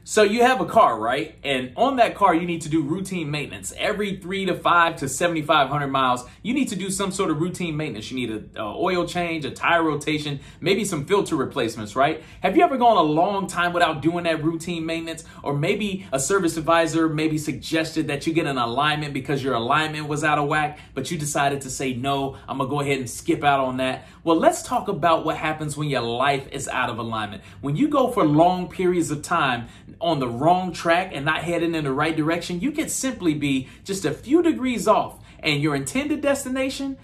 So you have a car, right? And on that car, you need to do routine maintenance. Every 3,500 to 7,500 miles, you need to do some sort of routine maintenance. You need an oil change, a tire rotation, maybe some filter replacements, right? Have you ever gone a long time without doing that routine maintenance? Or maybe a service advisor maybe suggested that you get an alignment because your alignment was out of whack, but you decided to say, no, I'm gonna go ahead and skip out on that. Well, let's talk about what happens when your life is out of alignment. When you go for long periods of time on the wrong track and not heading in the right direction, you can simply be just a few degrees off and your intended destination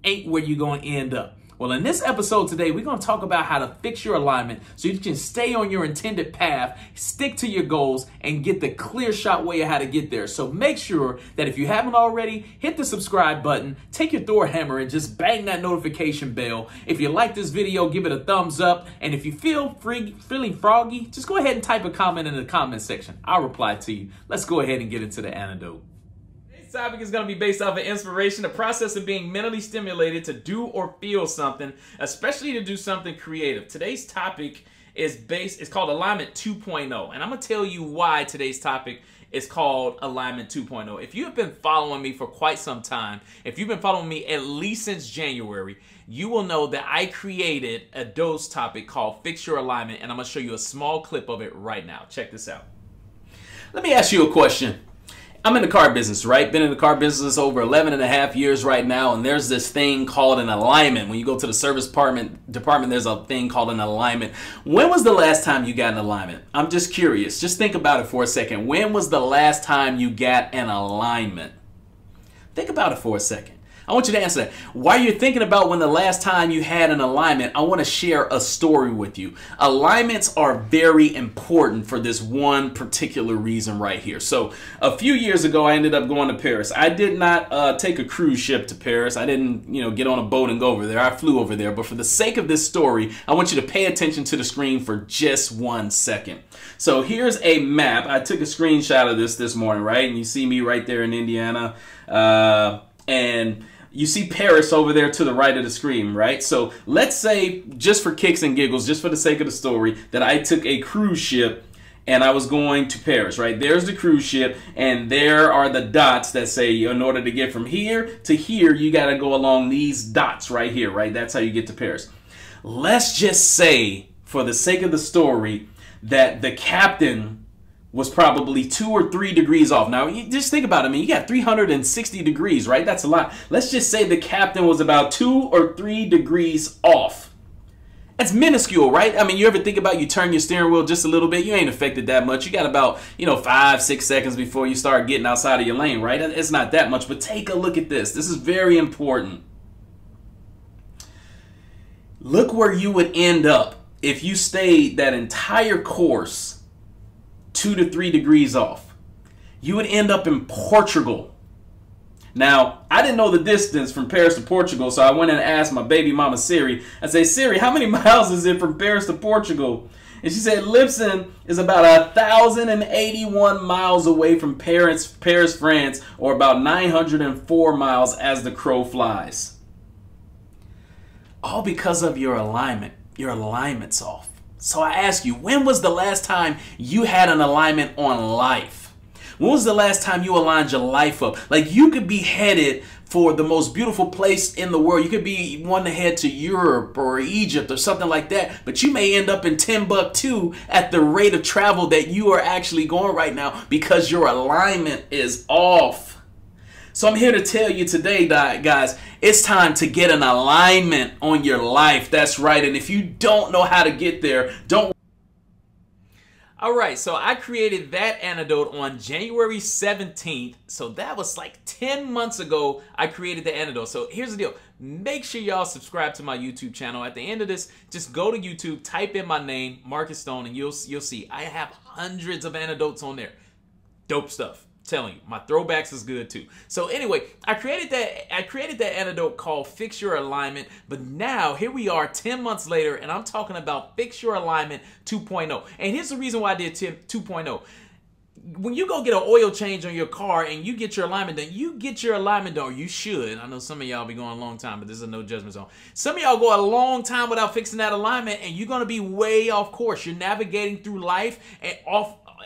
ain't where you're going to end up. Well, in this episode today, we're going to talk about how to fix your alignment so you can stay on your intended path, stick to your goals, and get the clear shot way of how to get there. So make sure that if you haven't already, hit the subscribe button, take your Thor hammer and just bang that notification bell. If you like this video, give it a thumbs up. And if you feel feeling froggy, just go ahead and type a comment in the comment section. I'll reply to you. Let's go ahead and get into the antidote. Today's topic is going to be based off of inspiration, the process of being mentally stimulated to do or feel something, especially to do something creative. Today's topic is called Alignment 2.0, and I'm going to tell you why today's topic is called Alignment 2.0. If you have been following me for quite some time, if you've been following me at least since January, you will know that I created a dose topic called Fix Your Alignment, and I'm going to show you a small clip of it right now. Check this out. Let me ask you a question. I'm in the car business, right? Been in the car business over 11 and a half years right now, and there's this thing called an alignment. When you go to the service department, there's a thing called an alignment. When was the last time you got an alignment? I'm just curious. Just think about it for a second. When was the last time you got an alignment? Think about it for a second. I want you to answer that. While you're thinking about when the last time you had an alignment, I want to share a story with you. Alignments are very important for this one particular reason right here. So a few years ago, I ended up going to Paris. I did not take a cruise ship to Paris. I didn't, get on a boat and go over there. I flew over there. But for the sake of this story, I want you to pay attention to the screen for just 1 second. So here's a map. I took a screenshot of this morning, right? And you see me right there in Indiana. And you see Paris over there to the right of the screen, right? So let's say, just for kicks and giggles, just for the sake of the story, that I took a cruise ship and I was going to Paris, right? There's the cruise ship, and there are the dots that say in order to get from here to here, you got to go along these dots right here, right? That's how you get to Paris. Let's just say, for the sake of the story, that the captain was probably 2 or 3 degrees off. Now, you just think about it. I mean, you got 360 degrees, right? That's a lot. Let's just say the captain was about 2 or 3 degrees off. That's minuscule, right? I mean, you ever think about you turn your steering wheel just a little bit? You ain't affected that much. You got about, 5-6 seconds before you start getting outside of your lane, right? It's not that much, but take a look at this. This is very important. Look where you would end up if you stayed that entire course 2 to 3 degrees off. You would end up in Portugal. Now, I didn't know the distance from Paris to Portugal, so I went and asked my baby mama Siri. I said, Siri, how many miles is it from Paris to Portugal? And she said, Lipson is about 1,081 miles away from Paris, France, or about 904 miles as the crow flies. All because of your alignment. Your alignment's off. So I ask you, when was the last time you had an alignment on life? When was the last time you aligned your life up? Like, you could be headed for the most beautiful place in the world. You could be wanting to head to Europe or Egypt or something like that, but you may end up in Timbuktu at the rate of travel that you are actually going right now because your alignment is off. So I'm here to tell you today, guys, it's time to get an alignment on your life. That's right. And if you don't know how to get there, don't. All right. So I created that antidote on January 17th. So that was like 10 months ago. I created the antidote. So here's the deal. Make sure y'all subscribe to my YouTube channel. At the end of this, just go to YouTube, type in my name, Markiss Stone, and you'll see I have hundreds of antidotes on there. Dope stuff. Telling you, my throwbacks is good too. So anyway, I created that antidote called Fix Your Alignment, but now here we are 10 months later, and I'm talking about Fix Your Alignment 2.0. And here's the reason why I did 2.0. When you go get an oil change on your car and you get your alignment done, or you should. I know some of y'all be going a long time, but this is a no judgment zone. Some of y'all go a long time without fixing that alignment, and you're going to be way off course. You're navigating through life and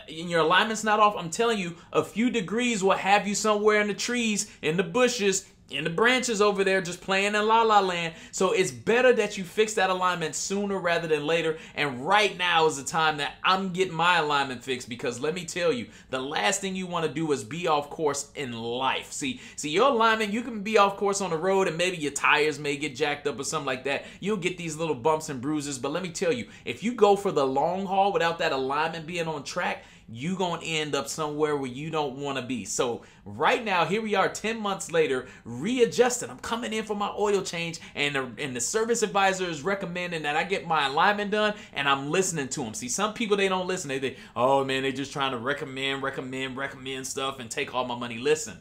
and your alignment's not off, I'm telling you, a few degrees will have you somewhere in the trees, in the bushes, in the branches over there, just playing in la la land. So it's better that you fix that alignment sooner rather than later. And right now is the time that I'm getting my alignment fixed, because let me tell you, the last thing you want to do is be off course in life. See, your alignment, you can be off course on the road and maybe your tires may get jacked up or something like that. You'll get these little bumps and bruises. But let me tell you, if you go for the long haul without that alignment being on track, you're going to end up somewhere where you don't want to be. So right now, here we are 10 months later, readjusting. I'm coming in for my oil change, and the service advisor is recommending that I get my alignment done, and I'm listening to them. See, some people, they don't listen. They think, oh man, they're just trying to recommend stuff and take all my money. Listen.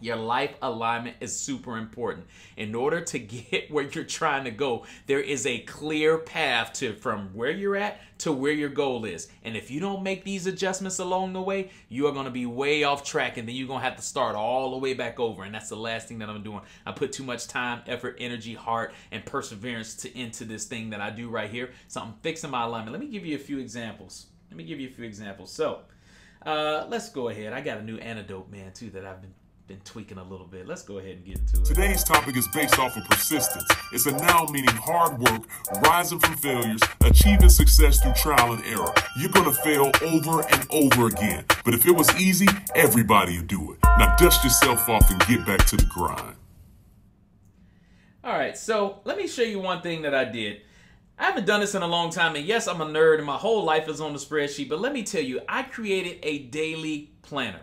Your life alignment is super important. In order to get where you're trying to go, there is a clear path from where you're at to where your goal is. And if you don't make these adjustments along the way, you are going to be way off track, and then you're going to have to start all the way back over. And that's the last thing that I'm doing. I put too much time, effort, energy, heart, and perseverance into this thing that I do right here. So I'm fixing my alignment. Let me give you a few examples. So let's go ahead. I got a new antidote, man, too, that I've been tweaking a little bit. Let's go ahead and get into it. Today's topic is based off of persistence. It's a noun meaning hard work, rising from failures, achieving success through trial and error. You're going to fail over and over again. But if it was easy, everybody would do it. Now dust yourself off and get back to the grind. All right, so let me show you one thing that I did. I haven't done this in a long time, and yes, I'm a nerd, and my whole life is on the spreadsheet, but let me tell you, I created a daily planner.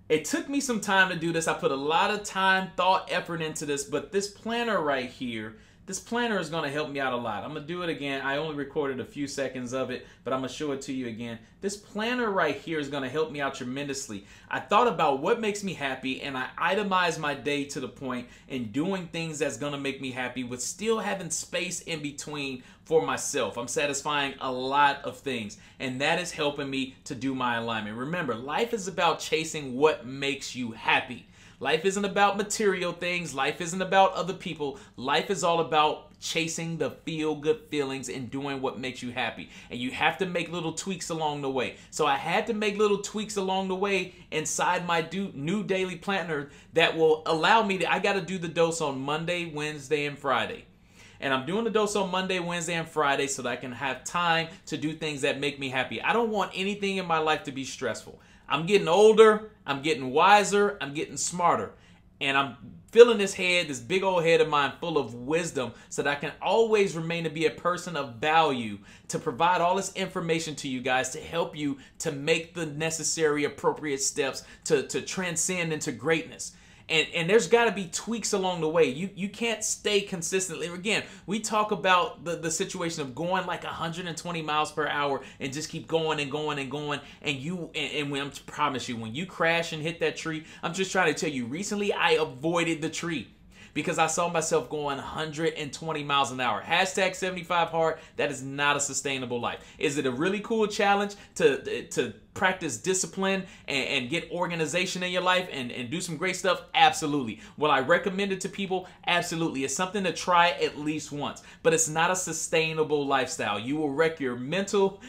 It took me some time to do this. I put a lot of time, thought, effort into this, but this planner right here, this planner is going to help me out a lot. I'm going to do it again. I only recorded a few seconds of it, but I'm going to show it to you again. This planner right here is going to help me out tremendously. I thought about what makes me happy, and I itemized my day to the point in doing things that's going to make me happy with still having space in between for myself. I'm satisfying a lot of things, and that is helping me to do my alignment. Remember, life is about chasing what makes you happy. Life isn't about material things. Life isn't about other people. Life is all about chasing the feel-good feelings and doing what makes you happy. And you have to make little tweaks along the way. So I had to make little tweaks along the way inside my new daily planner that will allow me to, I got to do the dose on Monday, Wednesday, and Friday. And I'm doing the dose on Monday, Wednesday, and Friday so that I can have time to do things that make me happy. I don't want anything in my life to be stressful. I'm getting older, I'm getting wiser, I'm getting smarter. And I'm filling this head, this big old head of mine full of wisdom so that I can always remain to be a person of value, to provide all this information to you guys to help you to make the necessary appropriate steps to transcend into greatness. And there's got to be tweaks along the way. You can't stay consistently. Again, we talk about the situation of going like 120 miles per hour and just keep going and going and going. And when I promise you, when you crash and hit that tree, I'm just trying to tell you, recently I avoided the tree because I saw myself going 120 miles an hour. Hashtag 75 hard. That is not a sustainable life. Is it a really cool challenge to practice discipline and get organization in your life and do some great stuff? Absolutely. Will I recommend it to people? Absolutely. It's something to try at least once, but it's not a sustainable lifestyle. You will wreck your mental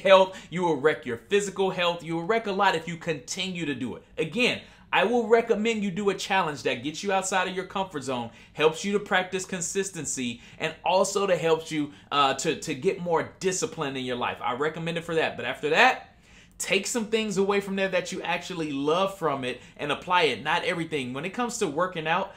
health. You will wreck your physical health. You will wreck a lot if you continue to do it. Again, I will recommend you do a challenge that gets you outside of your comfort zone, helps you to practice consistency, and also to helps you to get more discipline in your life. I recommend it for that. But after that, take some things away from there that you actually love from it and apply it. Not everything. When it comes to working out,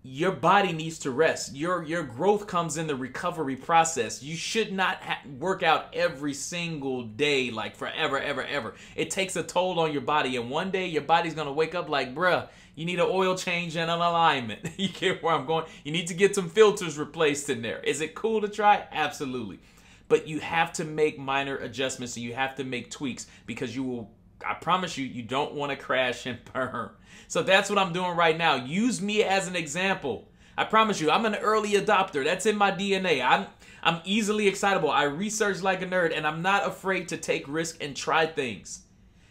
your body needs to rest. Your growth comes in the recovery process. You should not work out every single day, like forever, ever. It takes a toll on your body, and one day your body's gonna wake up like, bruh, you need an oil change and an alignment. You get where I'm going? You need to get some filters replaced in there. Is it cool to try? Absolutely. But you have to make minor adjustments and you have to make tweaks because you will, I promise you, you don't want to crash and burn. So that's what I'm doing right now. Use me as an example. I promise you, I'm an early adopter. That's in my DNA. I'm easily excitable. I research like a nerd, and I'm not afraid to take risks and try things.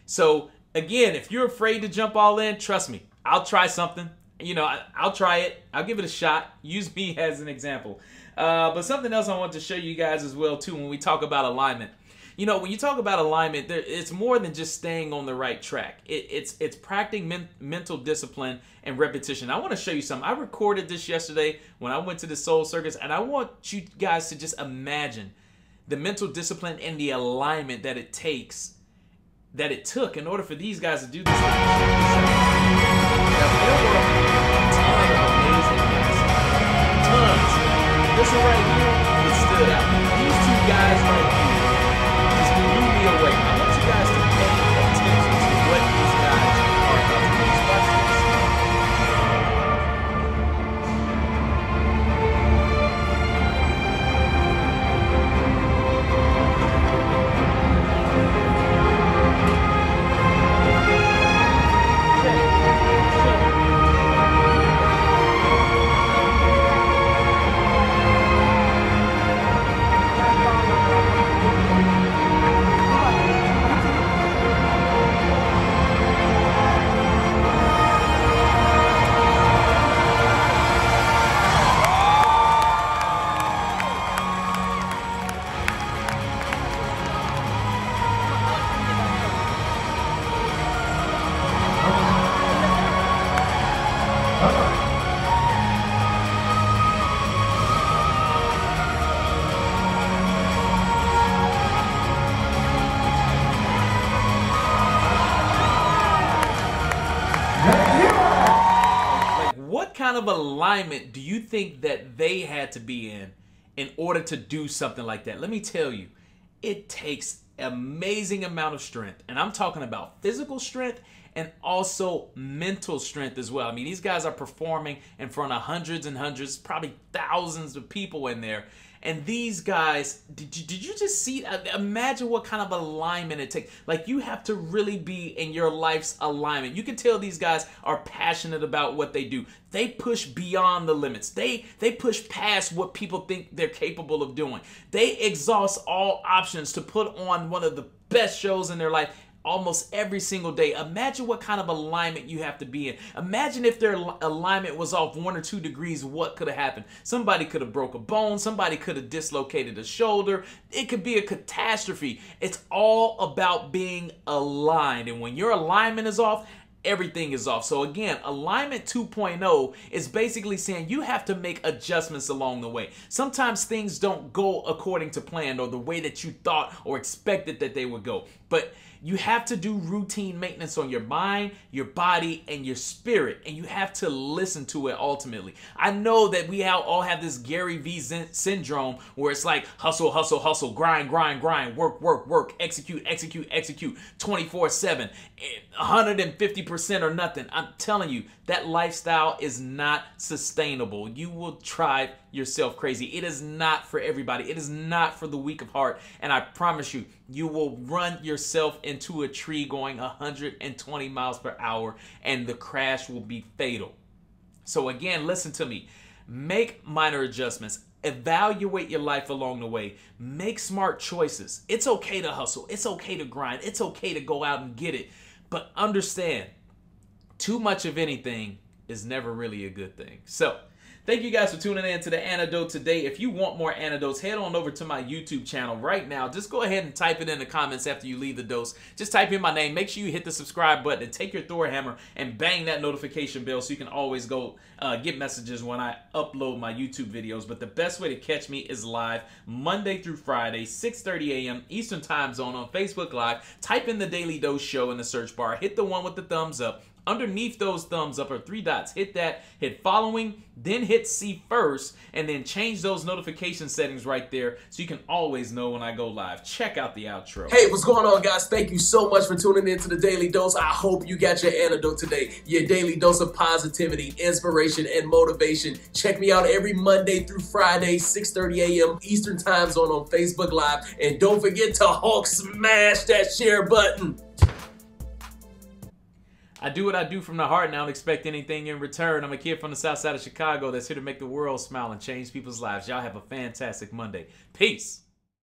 So again, if you're afraid to jump all in, trust me, I'll try something. You know, I'll try it. I'll give it a shot. Use me as an example. But something else I want to show you guys as well, too, when we talk about alignment. You know, when you talk about alignment, it's more than just staying on the right track. It's practicing mental discipline and repetition. I want to show you something. I recorded this yesterday when I went to the Soul Circus, and I want you guys to just imagine the mental discipline and the alignment that it took in order for these guys to do this. Now, there were a ton of amazing guys. Tons. This one right here, it stood out. These two guys right here just blew me away. I want you guys to pay attention to what these guys are about to do. Watch this. What kind of alignment do you think that they had to be in order to do something like that? Let me tell you, it takes amazing amount of strength. And I'm talking about physical strength and also mental strength as well. I mean, these guys are performing in front of hundreds and hundreds, probably thousands of people in there. And these guys, did you just see? Imagine what kind of alignment it takes. Like, you have to really be in your life's alignment. You can tell these guys are passionate about what they do. They push beyond the limits. They push past what people think they're capable of doing. They exhaust all options to put on one of the best shows in their life almost every single day. Imagine what kind of alignment you have to be in. Imagine if their alignment was off 1 or 2 degrees, what could have happened? Somebody could have broke a bone. Somebody could have dislocated a shoulder. It could be a catastrophe. It's all about being aligned. And when your alignment is off, everything is off. So again, alignment 2.0 is basically saying you have to make adjustments along the way. Sometimes things don't go according to plan or the way that you thought or expected that they would go. But you have to do routine maintenance on your mind, your body, and your spirit. And you have to listen to it ultimately. I know that we all have this Gary Vee syndrome where it's like hustle, hustle, hustle, grind, grind, grind, work, work, work, execute, execute, execute, 24/7, 150% or nothing. I'm telling you, that lifestyle is not sustainable. You will drive yourself crazy. It is not for everybody. It is not for the weak of heart. And I promise you, you will run yourself into a tree going 120 miles per hour and the crash will be fatal. So again, listen to me. Make minor adjustments. Evaluate your life along the way. Make smart choices. It's okay to hustle. It's okay to grind. It's okay to go out and get it. But understand, too much of anything is never really a good thing. So, thank you guys for tuning in to the antidote today. If you want more antidotes, head on over to my YouTube channel right now. Just go ahead and type it in the comments after you leave the dose. Just type in my name. Make sure you hit the subscribe button and take your Thor hammer and bang that notification bell so you can always go get messages when I upload my YouTube videos. But the best way to catch me is live Monday through Friday, 6:30 a.m. Eastern Time Zone on Facebook Live. Type in the Daily Dose Show in the search bar. Hit the one with the thumbs up. Underneath those thumbs up are 3 dots. Hit that, hit following, then hit see first, and then change those notification settings right there so you can always know when I go live. Check out the outro. Hey, what's going on, guys? Thank you so much for tuning in to the Daily Dose. I hope you got your antidote today, your daily dose of positivity, inspiration, and motivation. Check me out every Monday through Friday, 6:30 a.m. Eastern Time Zone on Facebook Live. And don't forget to Hulk smash that share button. I do what I do from the heart and I don't expect anything in return. I'm a kid from the south side of Chicago that's here to make the world smile and change people's lives. Y'all have a fantastic Monday. Peace.